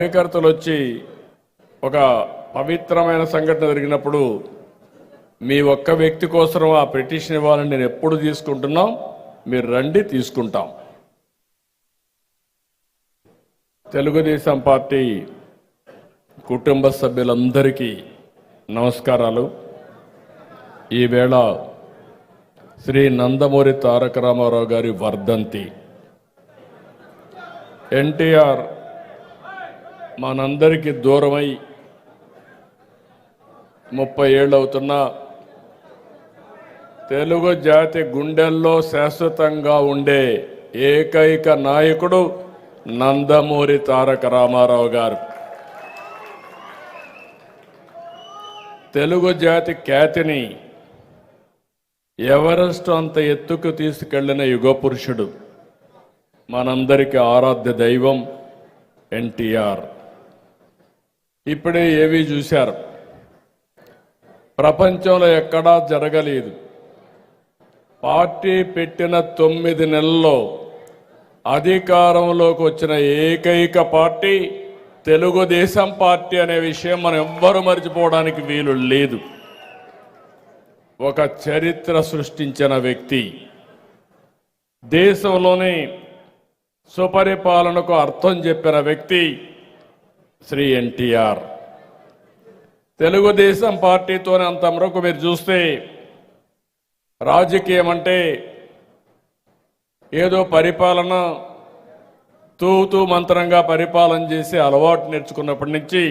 కార్యకర్తలు వచ్చి ఒక పవిత్రమైన సంఘటన జరిగినప్పుడు మీ ఒక్క వ్యక్తి కోసం ఆ పిటిషన్ ఇవ్వాలని నేను ఎప్పుడు తీసుకుంటున్నాం, మీరు రండి తీసుకుంటాం. తెలుగుదేశం పార్టీ కుటుంబ సభ్యులందరికీ నమస్కారాలు. ఈవేళ శ్రీ నందమూరి తారక రామారావు గారి వర్ధంతి. ఎన్టీఆర్ మనందరికీ దూరమై 30 ఏళ్ళు అవుతున్నా తెలుగు జాతి గుండెల్లో శాశ్వతంగా ఉండే ఏకైక నాయకుడు నందమూరి తారక రామారావు గారు. తెలుగు జాతి ఖ్యాతిని ఎవరెస్ట్ అంత ఎత్తుకు తీసుకెళ్లిన యుగ పురుషుడు, మనందరికీ ఆరాధ్య దైవం ఎన్టీఆర్. ఇప్పుడే ఏవి చూశారు, ప్రపంచంలో ఎక్కడా జరగలేదు. పార్టీ పెట్టిన 9 నెలల్లో అధికారంలోకి వచ్చిన ఏకైక పార్టీ తెలుగుదేశం పార్టీ అనే విషయం మనం ఎవ్వరూ మర్చిపోవడానికి వీలు లేదు. ఒక చరిత్ర సృష్టించిన వ్యక్తి, దేశంలోనే సుపరిపాలనకు అర్థం చెప్పిన వ్యక్తి శ్రీ ఎన్టీఆర్. తెలుగుదేశం పార్టీతోనే అంతవరకు మీరు చూస్తే రాజకీయం అంటే ఏదో పరిపాలన తూతూ మంత్రంగా పరిపాలన చేసి అలవాటు నేర్చుకున్నప్పటి నుంచి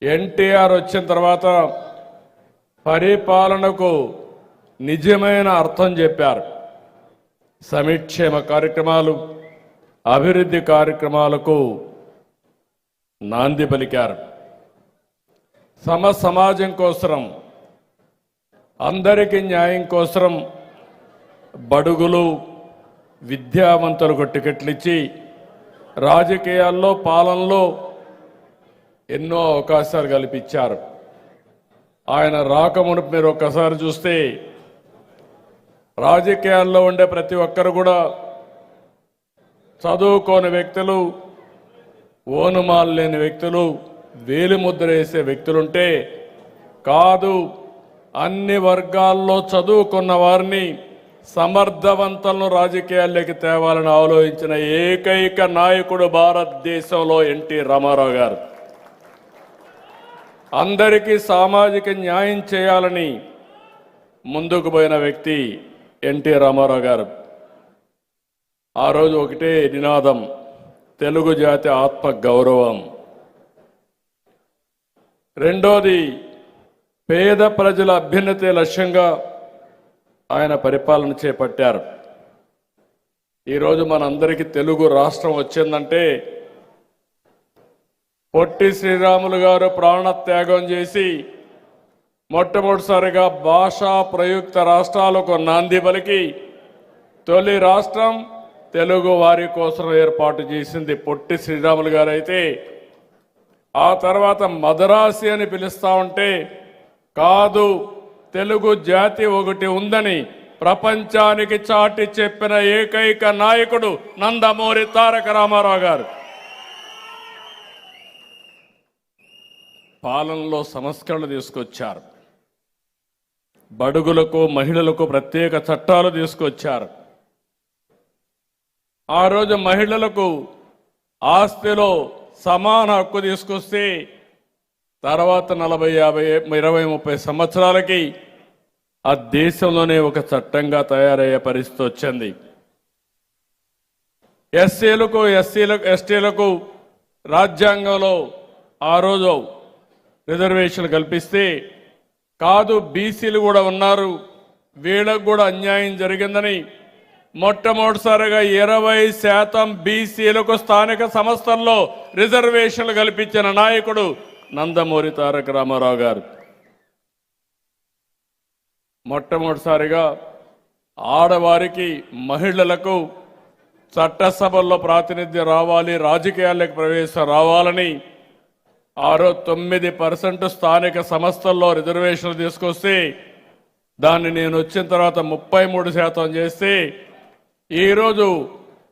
ఎన్టీఆర్ వచ్చిన తర్వాత పరిపాలనకు నిజమైన అర్థం చెప్పారు. సంక్షేమ కార్యక్రమాలు, అభివృద్ధి కార్యక్రమాలకు నాంది పలికారు. సమాజం కోసం, అందరికీ న్యాయం కోసం బడుగులు, విద్యావంతులకు టికెట్లు ఇచ్చి రాజకీయాల్లో, పాలనలో ఎన్నో అవకాశాలు కల్పించారు. ఆయన రాకమునుపు మీరు ఒక్కసారి చూస్తే రాజకీయాల్లో ఉండే ప్రతి ఒక్కరు కూడా చదువుకోని వ్యక్తులు, ఓనుమాలు లేని వ్యక్తులు, వేలిముద్ర వేసే వ్యక్తులుంటే కాదు, అన్ని వర్గాల్లో చదువుకున్న వారిని సమర్థవంతులను రాజకీయాల్లోకి తేవాలని ఆలోచించిన ఏకైక నాయకుడు భారతదేశంలో ఎన్టీ రామారావు గారు. అందరికీ సామాజిక న్యాయం చేయాలని ముందుకు పోయిన వ్యక్తి ఎన్టీ రామారావు గారు. ఆ రోజు ఒకటే నినాదం, తెలుగు జాతి ఆత్మ గౌరవం. రెండోది, పేద ప్రజల అభ్యున్నతి లక్ష్యంగా ఆయన పరిపాలన చేపట్టారు. ఈరోజు మనందరికీ తెలుగు రాష్ట్రం వచ్చిందంటే పొట్టి శ్రీరాములు గారు ప్రాణత్యాగం చేసి మొట్టమొదటిసారిగా భాషా ప్రయుక్త రాష్ట్రాలకు నాంది పలికి తొలి రాష్ట్రం తెలుగు వారి కోసం ఏర్పాటు చేసింది పొట్టి శ్రీరాములు గారు అయితే, ఆ తర్వాత మదరాసి అని పిలుస్తా ఉంటే కాదు, తెలుగు జాతి ఒకటి ఉందని ప్రపంచానికి చాటి చెప్పిన ఏకైక నాయకుడు నందమూరి తారక రామారావు గారు. పాలనలో సంస్కరణలు తీసుకొచ్చారు. బడుగులకు, మహిళలకు ప్రత్యేక చట్టాలు తీసుకొచ్చారు. ఆ రోజు మహిళలకు ఆస్తిలో సమాన హక్కు తీసుకొస్తే తర్వాత 40, 50, 20, 30 సంవత్సరాలకి ఆ దేశంలోనే ఒక చట్టంగా తయారయ్యే పరిస్థితి వచ్చింది. ఎస్సీలకు, ఎస్టీలకు రాజ్యాంగంలో ఆ రోజు రిజర్వేషన్లు కల్పిస్తే కాదు, బీసీలు కూడా ఉన్నారు, వీళ్ళకు కూడా అన్యాయం జరిగిందని మొట్టమొదటిసారిగా 20% బీసీలకు స్థానిక సంస్థల్లో రిజర్వేషన్లు కల్పించిన నాయకుడు నందమూరి తారక రామారావు గారు. మొట్టమొదటిసారిగా ఆడవారికి, మహిళలకు చట్టసభల్లో ప్రాతినిధ్యం రావాలి, రాజకీయాలకు ప్రవేశం రావాలని ఆ రోజు 9% స్థానిక సంస్థల్లో రిజర్వేషన్లు తీసుకొస్తే దాన్ని నేను వచ్చిన తర్వాత 33% చేస్తే ఈరోజు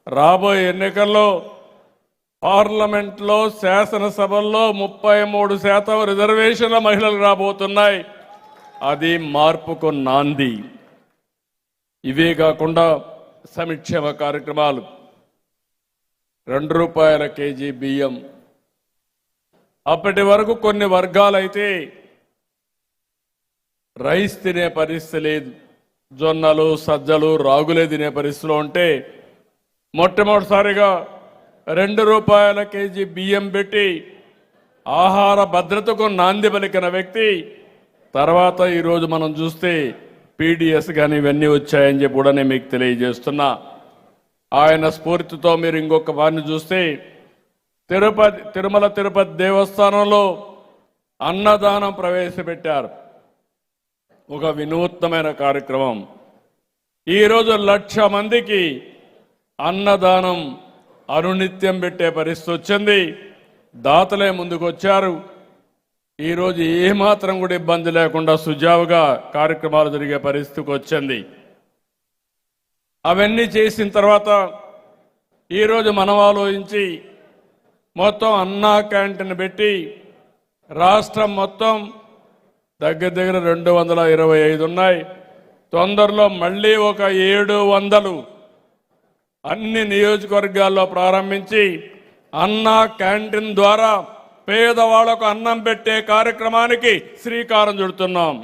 రాబోయే ఎన్నికల్లో పార్లమెంట్లో శాసనసభల్లో 33% రిజర్వేషన్ల మహిళలు రాబోతున్నాయి. అది మార్పుకు నాంది. ఇవే కాకుండా సంక్షేమ కార్యక్రమాలు, ₹2 కేజీ బియ్యం. అప్పటి వరకు కొన్ని వర్గాలైతే రైస్ తినే పరిస్థితి లేదు, జొన్నలు సజ్జలు రాగులే తినే పరిస్థితిలో ఉంటే మొట్టమొదటిసారిగా ₹2 కేజీ బియ్యం పెట్టి ఆహార భద్రతకు నాంది పలికిన వ్యక్తి. తర్వాత ఈరోజు మనం చూస్తే పీడిఎస్ కానీ ఇవన్నీ వచ్చాయని చెప్పి కూడా నేను మీకు తెలియజేస్తున్నా. ఆయన స్ఫూర్తితో మీరు ఇంకొక వారిని చూస్తే తిరుమల తిరుపతి దేవస్థానంలో అన్నదానం ప్రవేశపెట్టారు. ఒక వినూత్నమైన కార్యక్రమం. ఈరోజు 1,00,000 మందికి అన్నదానం అనునిత్యం పెట్టే పరిస్థితి వచ్చింది. దాతలే ముందుకు వచ్చారు. ఈరోజు ఏమాత్రం కూడా ఇబ్బంది లేకుండా సుజావుగా కార్యక్రమాలు జరిగే పరిస్థితికి వచ్చింది. అవన్నీ చేసిన తర్వాత ఈరోజు మనం ఆలోచించి మొత్తం అన్నా క్యాంటీన్ పెట్టి రాష్ట్రం మొత్తం దగ్గర 225 ఉన్నాయి. తొందరలో మళ్ళీ ఒక 700 అన్ని నియోజకవర్గాల్లో ప్రారంభించి అన్నా క్యాంటీన్ ద్వారా పేదవాళ్లకు అన్నం పెట్టే కార్యక్రమానికి శ్రీకారం చుడుతున్నాం.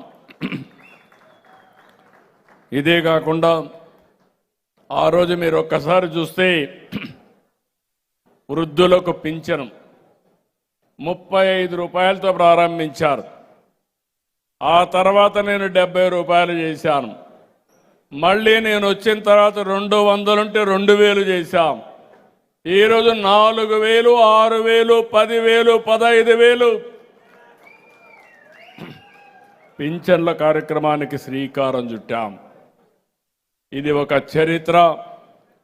ఇదే కాకుండా ఆ రోజు మీరు ఒక్కసారి చూస్తే వృద్ధులకు పింఛను ₹35 ప్రారంభించారు. ఆ తర్వాత నేను ₹70 చేశాను. మళ్ళీ నేను వచ్చిన తర్వాత 200 ఉంటే 2,000 చేశాం. ఈరోజు 4,000, 6,000, 10,000, 15,000 పింఛన్ల కార్యక్రమానికి శ్రీకారం చుట్టాం. ఇది ఒక చరిత్ర.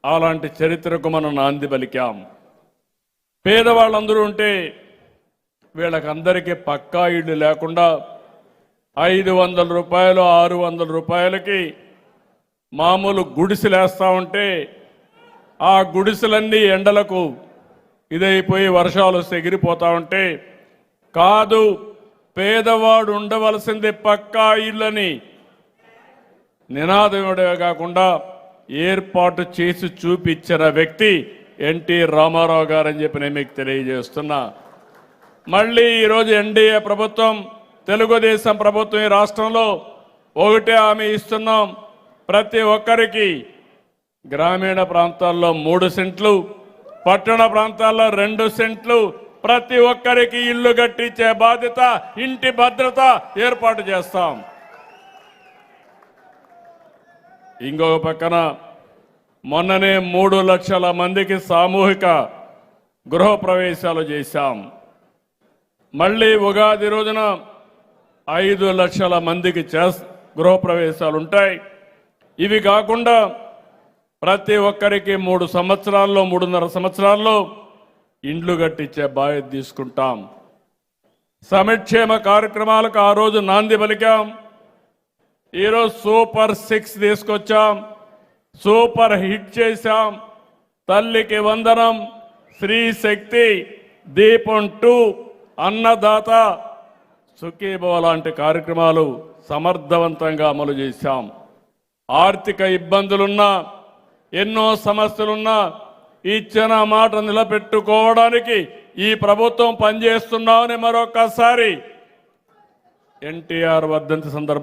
అలాంటి చరిత్రకు మనం నాంది పలికాం. పేదవాళ్ళందరూ ఉంటే వీళ్ళకందరికీ పక్కా ఇళ్ళు లేకుండా ₹500, ₹600 మామూలు గుడిసెలేస్తా ఉంటే ఆ గుడిసెలన్నీ ఎండలకు ఇదైపోయి వర్షాలు ఎగిరిపోతా ఉంటే కాదు, పేదవాడు ఉండవలసింది పక్కా ఇళ్ళని నినాదమే కాకుండా ఏర్పాటు చేసి చూపించిన వ్యక్తి ఎన్టీ రామారావు గారు అని చెప్పి నేను మీకు తెలియజేస్తున్నా. మళ్ళీ ఈరోజు ఎన్డీఏ ప్రభుత్వం, తెలుగుదేశం ప్రభుత్వం ఈ రాష్ట్రంలో ఒకటే హామీ ఇస్తున్నాం. ప్రతి ఒక్కరికి గ్రామీణ ప్రాంతాల్లో 3 సెంట్లు, పట్టణ ప్రాంతాల్లో 2 సెంట్లు, ప్రతి ఒక్కరికి ఇల్లు కట్టించే బాధ్యత, ఇంటి భద్రత ఏర్పాటు చేస్తాం. ఇంకొక పక్కన మొన్ననే 3 లక్షల మందికి సామూహిక గృహప్రవేశాలు చేశాం. మళ్ళీ ఉగాది రోజున 5 లక్షల మందికి గృహప్రవేశాలు ఉంటాయి. ఇవి కాకుండా ప్రతి ఒక్కరికి 3 సంవత్సరాల్లో 3.5 సంవత్సరాల్లో ఇండ్లు కట్టించే బాధ్యత తీసుకుంటాం. సంక్షేమ కార్యక్రమాలకు ఆ రోజు నాంది పలికాం. ఈరోజు సూపర్ 6 తీసుకొచ్చాం, సూపర్ హిట్ చేశాం. తల్లికి వందనం, స్త్రీ శక్తి, దీపం 2, అన్నదాత, సుఖీభవ లాంటి కార్యక్రమాలు సమర్థవంతంగా అమలు చేశాం. ఆర్థిక ఇబ్బందులున్నా, ఎన్నో సమస్యలున్నా ఇచ్చిన మాట నిలబెట్టుకోవడానికి ఈ ప్రభుత్వం పనిచేస్తున్నామని మరొకసారి ఎన్టీఆర్ వర్ధంతి సందర్భంగా